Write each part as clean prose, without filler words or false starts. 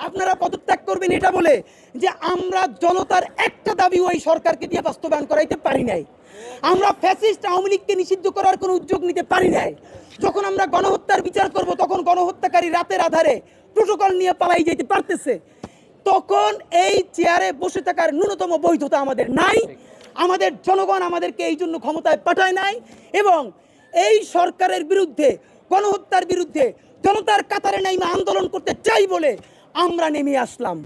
আপনারা পদত্যাগ করবেন এটা বলে যে আমরা জনতার একটা দাবি ওই সরকারকে দিয়ে বাস্তবায়ন করাইতে পারি নাই। আমরা ফ্যাসিস্ট আওয়ামী লীগকে নিষিদ্ধ করার কোনো উদ্যোগ নিতে পারি নাই। যখন আমরা গণহত্যার বিচার করব তখন গণহত্যাকারী রাতের আধারে প্রোটোকল নিয়ে পালাই যেতে পারতেছে, তখন এই চেয়ারে বসে থাকার ন্যূনতম বৈধতা আমাদের নাই। আমাদের জনগণ আমাদেরকে এই জন্য ক্ষমতায় পাঠায় নাই এবং এই সরকারের বিরুদ্ধে, গণহত্যার বিরুদ্ধে জনতার কাতারে নেমে আন্দোলন করতে চাই বলে আমরা নেমে আসলাম।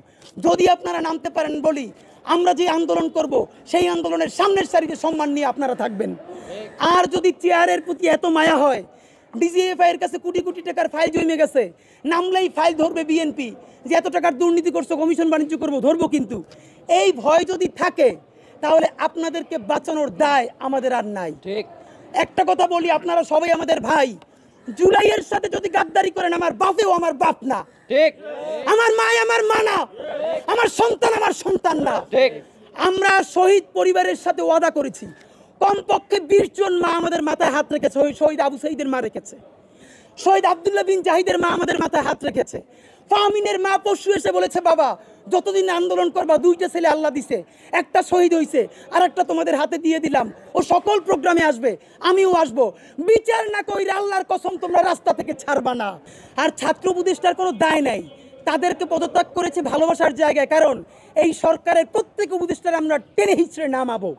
যদি আপনারা নামতে পারেন বলি আমরা যে আন্দোলন করব সেই আন্দোলনের সামনের সারিতে সম্মান নিয়ে আপনারা থাকবেন। আর যদি চেয়ারের প্রতি এত মায়া হয়, ডিজিএফআই এর কাছে কোটি কোটি টাকার ফাইল জমে গেছে, নামলেই ফাইল ধরবে বিএনপি যে এত টাকার দুর্নীতি করছো, কমিশন বাণিজ্য করবো, ধরবো। কিন্তু এই ভয় যদি থাকে তাহলে আপনাদেরকে বাঁচানোর দায় আমাদের আর নাই। ঠিক একটা কথা বলি, আপনারা সবাই আমাদের ভাই। জুলাইয়ের সাথে যদি গাদ্দারি করেন, আমার বাপেও আমার বাপ না, ঠিক আমার মা আমার মা না, আমার সন্তান আমার সন্তান না। ঠিক আমরা শহীদ পরিবারের সাথে ওয়াদা করেছি, কমপক্ষে 20 জন মা আমাদের মাথায় হাত রেখেছে। শহীদ আবু সাঈদের মা রেখেছে, শহীদ আব্দুল্লাহ বিন জাহিদের মা আমাদের মাথায় হাত রেখেছে। ফাহমিনের মা পরশু এসে বলেছে, বাবা যতদিন আন্দোলন করবা, 2টা ছেলে আল্লাহ দিছে, একটা শহীদ হয়েছে আর একটা তোমাদের হাতে দিয়ে দিলাম, ও সকল প্রোগ্রামে আসবে, আমিও আসব। বিচার না কইরা আল্লাহর কসম তোমরা রাস্তা থেকে ছাড়বা না। আর ছাত্র উপদেষ্টার কোনো দায় নাই, তাদেরকে পদত্যাগ করেছে ভালোবাসার জায়গায়। কারণ এই সরকারের প্রত্যেক উপদেষ্টার আমরা টেনে হিচড়ে নামাবো।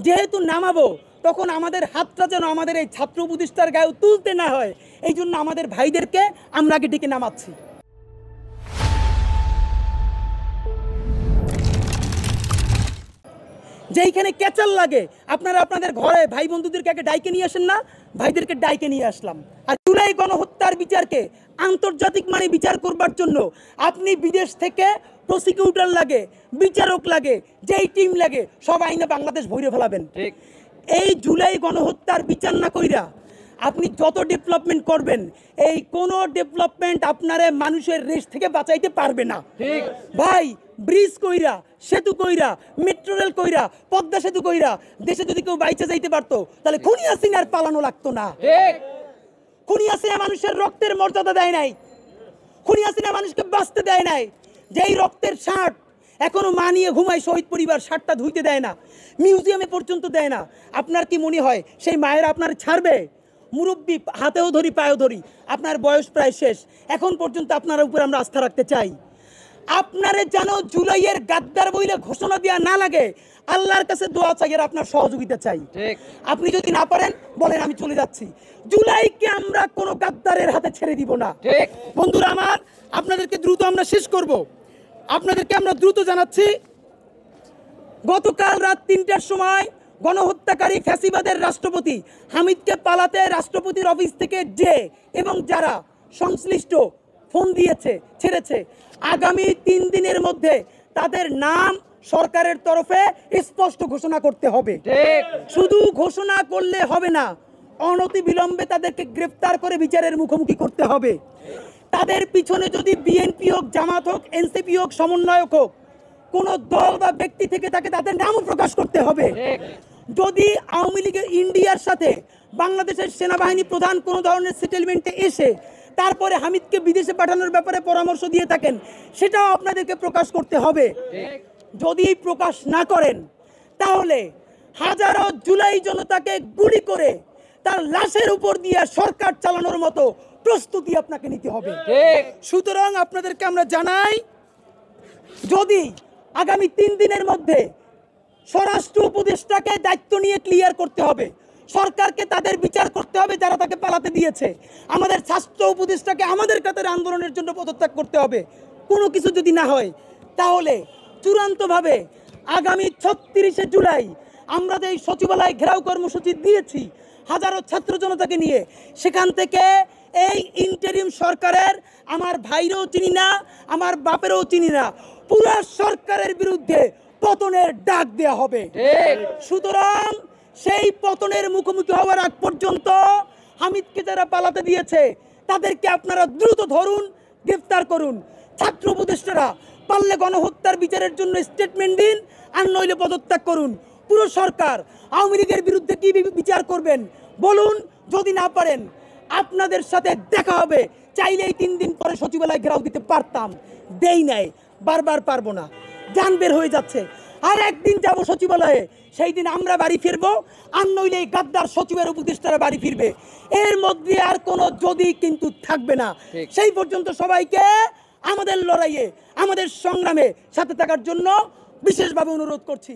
যেহেতু নামাবো, তখন আমাদের হাতটা যেন আমাদের এই ছাত্র উপদেষ্টার গায়ে তুলতে না হয়, এই জন্য আমাদের ভাইদেরকে আমরা আগে ডেকে নামাচ্ছি। যেইখানে ক্যাচাল লাগে আপনারা আপনাদের ঘরে ভাই বন্ধুদেরকে আগে ডাইকে নিয়ে আসেন না, ভাইদেরকে ডাইকে নিয়ে আসলাম। আর জুলাই গণহত্যার বিচারকে আন্তর্জাতিক মানে বিচার করবার জন্য আপনি বিদেশ থেকে প্রসিকিউটর লাগে, বিচারক লাগে, যেই টিম লাগে, সব আইনে বাংলাদেশ ভরে ফেলাবেন। ঠিক এই জুলাই গণহত্যার বিচার না কইরা আপনি যত ডেভেলপমেন্ট করবেন, এই কোনো ডেভেলপমেন্ট আপনারে মানুষের রেস থেকে বাঁচাইতে পারবে না। ঠিক ভাই, ব্রিজ কইরা, সেতু কইরা, মেট্রো রেল কইরা, পদ্মা সেতু কইরা দেশে যদি কেউ বাইচে যাইতে পারতো, তাহলে খুনি হাসিনার পালানো লাগতো না। ঠিক খুনি হাসিনা মানুষের রক্তের মর্যাদা দেয় নাই, খুনি হাসিনা মানুষকে বাঁচতে দেয় নাই। যেই রক্তের শার্ট এখনো মা নিয়ে ঘুমায় শহীদ পরিবার, শার্টটা ধুইতে দেয় না, মিউজিয়ামে পর্যন্ত দেয় না। আপনার কি মনে হয় সেই মায়েরা আপনার ছাড়বে? মুরব্বী, হাতেও ধরি পায়েও ধরি, আপনার বয়স প্রায় শেষ, এখন পর্যন্ত আপনার উপর আমরা আস্থা রাখতে চাই। আপনারে যেন জুলাইয়ের গাদ্দার বইলে ঘোষণা দেওয়া না লাগে, আল্লাহর কাছে দোয়া চাই আর আপনার সহযোগিতা চাই। আপনি যদি না পারেন বলেন আমি চলে যাচ্ছি, জুলাইকে আমরা কোনো গাদ্দারের হাতে ছেড়ে দিব না। বন্ধুরা আমার, আপনাদেরকে দ্রুত আমরা শেষ করব। আপনাদেরকে আমরা দ্রুত জানাচ্ছি, গতকাল রাত 3টার সময় গণহত্যাকারী ফ্যাসিবাদের রাষ্ট্রপতি হামিদকে পালাতে রাষ্ট্রপতির অফিস থেকে যে এবং যারা সংশ্লিষ্ট ফোন দিয়েছে, ছেড়েছে, আগামী 3 দিনের মধ্যে তাদের নাম সরকারের তরফে স্পষ্ট ঘোষণা করতে হবে। শুধু ঘোষণা করলে হবে না, অনতি বিলম্বে তাদেরকে গ্রেফতার করে বিচারের মুখোমুখি করতে হবে। তাদের পিছনে যদি বিএনপি হোক, জামাত হোক, এনসিপি হোক, সমন্বয়ক হোক, কোন দল বা ব্যক্তি থেকে তাকে তাদের নামও প্রকাশ করতে হবে। যদি আওয়ামী লীগের ইন্ডিয়ার সাথে বাংলাদেশের সেনাবাহিনী প্রধান কোনো ধরনের সেটেলমেন্টে এসে তারপরে হামিদকে বিদেশে পাঠানোর ব্যাপারে পরামর্শ দিয়ে থাকেন, সেটাও আপনাদেরকে প্রকাশ করতে হবে। যদি প্রকাশ না করেন তাহলে হাজারো জুলাই জনতাকে গুলি করে তার লাশের উপর দিয়ে সরকার চালানোর মতো প্রস্তুতি আপনাকে নিতে হবে। সুতরাং আপনাদেরকে আমরা জানাই, যদি আগামী 3 দিনের মধ্যে স্বরাষ্ট্র উপদেষ্টাকে দায়িত্ব নিয়ে ক্লিয়ার করতে হবে, সরকারকে তাদের বিচার করতে হবে যারা তাকে পালাতে দিয়েছে, আমাদের স্বাস্থ্য উপদেষ্টাকে আমাদের কাতারে আন্দোলনের জন্য পদত্যাগ করতে হবে। কোনো কিছু যদি না হয় তাহলে চূড়ান্তভাবে আগামী 36শে জুলাই আমরা যে সচিবালয় ঘেরাও কর্মসূচি দিয়েছি হাজারো ছাত্র জনতাকে নিয়ে, সেখান থেকে এই ইন্টারিম সরকারের আমার ভাইরও চিনি না, আমার বাপেরও চিনি না, পুরো সরকারের বিরুদ্ধে পতনের ডাক দেয়া হবে। সুতরাং সেই পতনের মুখোমুখি হওয়ার আগ পর্যন্ত হামিদকে যারা পালাতে দিয়েছে তাদেরকে আপনারা দ্রুত ধরুন, গ্রেফতার করুন। ছাত্র উপদেষ্টারা পারলে গণহত্যার বিচারের জন্য স্টেটমেন্ট দিন, আর নইলে পদত্যাগ করুন। পুরো সরকার আওয়ামী লীগের বিরুদ্ধে কি বিচার করবেন বলুন। যদি না পারেন আপনাদের সাথে দেখা হবে চাইলেই 3 দিন পরে সচিবালয় ঘেরাও দিতে পারতাম, দেই নাই, বারবার পারবো না, জান বের হয়ে যাচ্ছে। আর একদিন যাব সচিবালয়ে, সেই দিন আমরা বাড়ি ফিরবো, আর নইলে এই গাদ্দার সচিবের উপদেষ্টারা বাড়ি ফিরবে। এর মধ্যে আর কোনো যদি কিন্তু থাকবে না। সেই পর্যন্ত সবাইকে আমাদের লড়াইয়ে, আমাদের সংগ্রামে সাথে থাকার জন্য বিশেষভাবে অনুরোধ করছি।